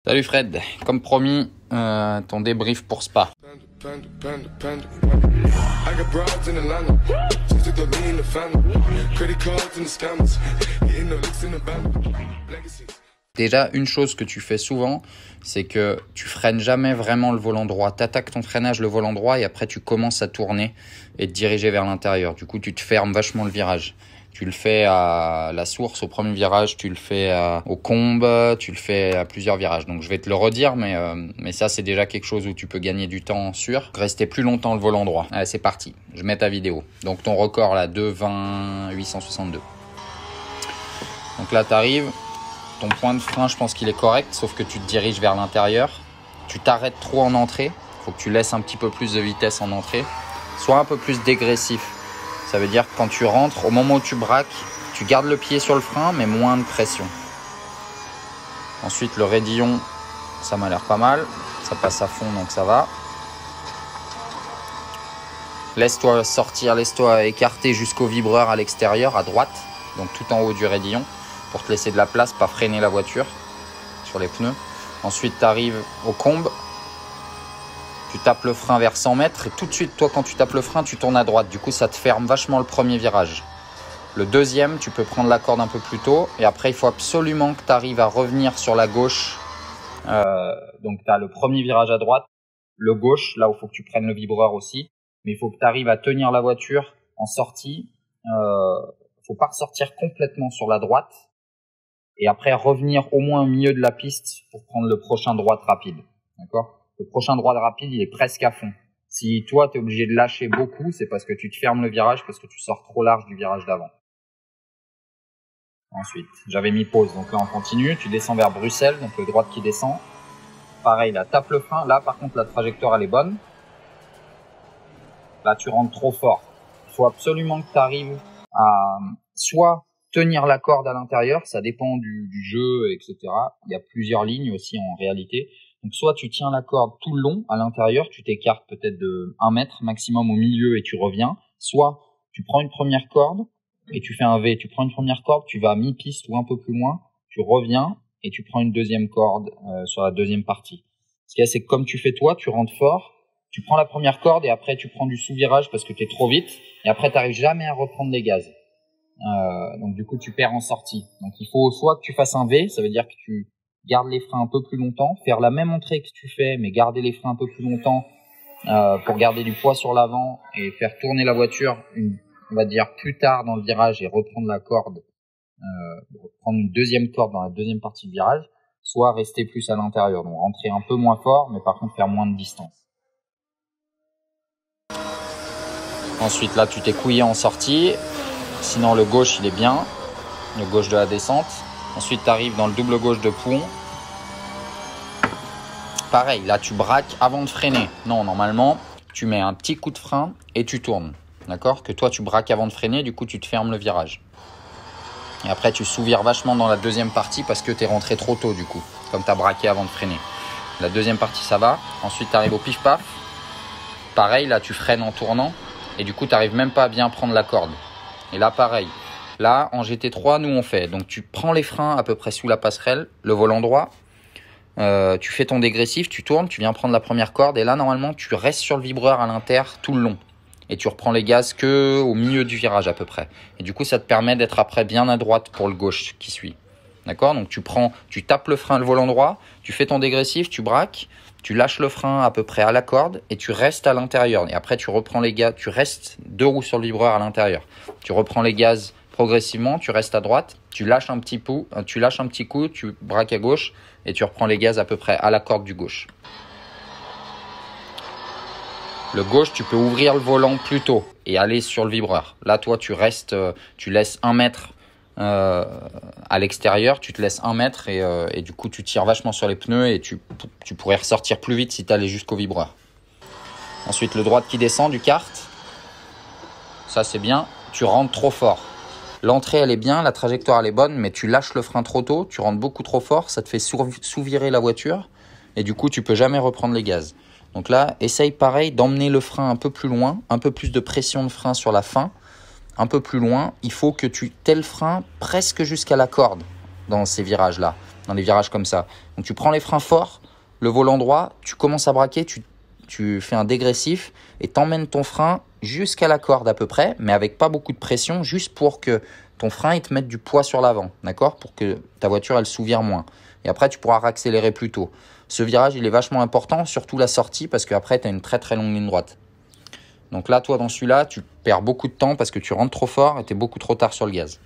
Salut Fred, comme promis, ton débrief pour Spa. Déjà, une chose que tu fais souvent, c'est que tu freines jamais vraiment le volant droit. Tu attaques ton freinage le volant droit et après tu commences à tourner et te diriger vers l'intérieur. Du coup, tu te fermes vachement le virage. Tu le fais à la source, au premier virage, tu le fais au combe, tu le fais à plusieurs virages. Donc je vais te le redire, mais ça c'est déjà quelque chose où tu peux gagner du temps sûr. Rester plus longtemps le volant droit. Allez, c'est parti, je mets ta vidéo. Donc ton record là, 2,20,862. Donc là tu arrives, ton point de frein je pense qu'il est correct, sauf que tu te diriges vers l'intérieur. Tu t'arrêtes trop en entrée, il faut que tu laisses un petit peu plus de vitesse en entrée. Sois un peu plus dégressif. Ça veut dire que quand tu rentres, au moment où tu braques, tu gardes le pied sur le frein, mais moins de pression. Ensuite, le raidillon, ça m'a l'air pas mal. Ça passe à fond, donc ça va. Laisse-toi sortir, laisse-toi écarter jusqu'au vibreur à l'extérieur, à droite. Donc tout en haut du raidillon, pour te laisser de la place, pas freiner la voiture sur les pneus. Ensuite, tu arrives au combe. Tu tapes le frein vers 100 mètres et tout de suite, toi, quand tu tapes le frein, tu tournes à droite. Du coup, ça te ferme vachement le premier virage. Le deuxième, tu peux prendre la corde un peu plus tôt. Et après, il faut absolument que tu arrives à revenir sur la gauche. Donc, tu as le premier virage à droite, le gauche, là où il faut que tu prennes le vibreur aussi. Mais il faut que tu arrives à tenir la voiture en sortie. Faut pas ressortir complètement sur la droite. Et après, revenir au moins au milieu de la piste pour prendre le prochain droite rapide. D'accord ? Le prochain droit rapide, il est presque à fond. Si toi, tu es obligé de lâcher beaucoup, c'est parce que tu te fermes le virage, parce que tu sors trop large du virage d'avant. Ensuite, j'avais mis pause. Donc là, on continue. Tu descends vers Bruxelles, donc le droite qui descend. Pareil, là, tape le frein. Là, par contre, la trajectoire, elle est bonne. Là, tu rentres trop fort. Il faut absolument que tu arrives à soit tenir la corde à l'intérieur, ça dépend du jeu, etc. Il y a plusieurs lignes aussi en réalité. Donc soit tu tiens la corde tout le long à l'intérieur, tu t'écartes peut-être de 1 mètre maximum au milieu et tu reviens. Soit tu prends une première corde et tu fais un V. Tu prends une première corde, tu vas à mi-piste ou un peu plus loin, tu reviens et tu prends une deuxième corde sur la deuxième partie. Ce qu'il y a, c'est que comme tu fais toi, tu rentres fort, tu prends la première corde et après tu prends du sous-virage parce que tu es trop vite et après tu n'arrives jamais à reprendre les gaz. Donc du coup tu perds en sortie. Donc il faut soit que tu fasses un V, ça veut dire que tu garde les freins un peu plus longtemps, faire la même entrée que tu fais, mais garder les freins un peu plus longtemps pour garder du poids sur l'avant et faire tourner la voiture, on va dire plus tard dans le virage et reprendre la corde, prendre une deuxième corde dans la deuxième partie du virage, soit rester plus à l'intérieur, donc rentrer un peu moins fort, mais par contre faire moins de distance. Ensuite là tu t'es couillé en sortie, sinon le gauche il est bien, le gauche de la descente. Ensuite, tu arrives dans le double gauche de Pouhon. Pareil, là, tu braques avant de freiner. Non, normalement, tu mets un petit coup de frein et tu tournes. D'accord ? Que toi, tu braques avant de freiner, du coup, tu te fermes le virage. Et après, tu sous-vires vachement dans la deuxième partie parce que tu es rentré trop tôt, du coup, comme tu as braqué avant de freiner. La deuxième partie, ça va. Ensuite, tu arrives au pif-paf. Pareil, là, tu freines en tournant et du coup, tu n'arrives même pas à bien prendre la corde. Et là, pareil. Là, en GT3, nous, on fait. Donc, tu prends les freins à peu près sous la passerelle, le volant droit. Tu fais ton dégressif, tu tournes, tu viens prendre la première corde. Et là, normalement, tu restes sur le vibreur à l'inter tout le long. Et tu reprends les gaz que au milieu du virage à peu près. Et du coup, ça te permet d'être après bien à droite pour le gauche qui suit. D'accord ? Donc, tu tapes le frein, le volant droit, tu fais ton dégressif, tu braques, tu lâches le frein à peu près à la corde et tu restes à l'intérieur. Et après, tu reprends les gaz, tu restes 2 roues sur le vibreur à l'intérieur. Tu reprends les gaz progressivement, tu restes à droite, tu lâches un petit coup, tu braques à gauche et tu reprends les gaz à peu près à la corde du gauche. Le gauche, tu peux ouvrir le volant plus tôt et aller sur le vibreur. Là, toi, tu laisses 1 mètre à l'extérieur, tu te laisses 1 mètre et du coup, tu tires vachement sur les pneus et tu pourrais ressortir plus vite si tu allais jusqu'au vibreur. Ensuite, le droite qui descend du kart, ça c'est bien, tu rentres trop fort. L'entrée, elle est bien, la trajectoire, elle est bonne, mais tu lâches le frein trop tôt, tu rentres beaucoup trop fort, ça te fait sous-virer la voiture et du coup, tu peux jamais reprendre les gaz. Donc là, essaye pareil d'emmener le frein un peu plus loin, un peu plus de pression de frein sur la fin, un peu plus loin. Il faut que tu aies le frein presque jusqu'à la corde dans ces virages-là. dans les virages comme ça. Donc tu prends les freins forts, le volant droit, tu commences à braquer, tu fais un dégressif et t'emmènes ton frein jusqu'à la corde à peu près, mais avec pas beaucoup de pression, juste pour que ton frein il te mette du poids sur l'avant, d'accord? Pour que ta voiture elle sous-vire moins. Et après tu pourras accélérer plus tôt. Ce virage il est vachement important, surtout la sortie, parce qu'après tu as une très très longue ligne droite. Donc là, toi dans celui-là, tu perds beaucoup de temps parce que tu rentres trop fort et tu es beaucoup trop tard sur le gaz.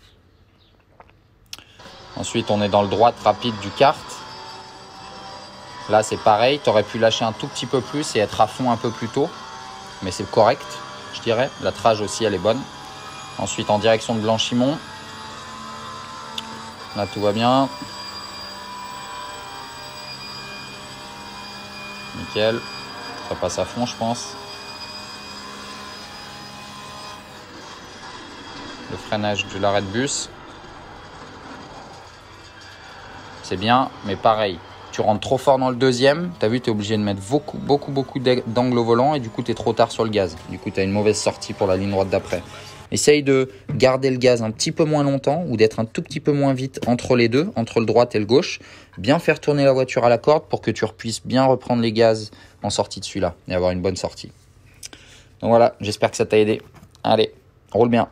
Ensuite, on est dans le droite rapide du kart. Là, c'est pareil, tu aurais pu lâcher un tout petit peu plus et être à fond un peu plus tôt. Mais c'est correct, je dirais. La trage aussi, elle est bonne. Ensuite, en direction de Blanchimont. Là, tout va bien. Nickel. Ça passe à fond, je pense. Le freinage de l'arrêt de bus. C'est bien, mais pareil. Tu rentres trop fort dans le deuxième. Tu as vu, tu es obligé de mettre beaucoup d'angle au volant et du coup, tu es trop tard sur le gaz. Du coup, tu as une mauvaise sortie pour la ligne droite d'après. Essaye de garder le gaz un petit peu moins longtemps ou d'être un tout petit peu moins vite entre les deux, entre le droite et le gauche. Bien faire tourner la voiture à la corde pour que tu puisses bien reprendre les gaz en sortie de celui-là et avoir une bonne sortie. Donc voilà, j'espère que ça t'a aidé. Allez, roule bien.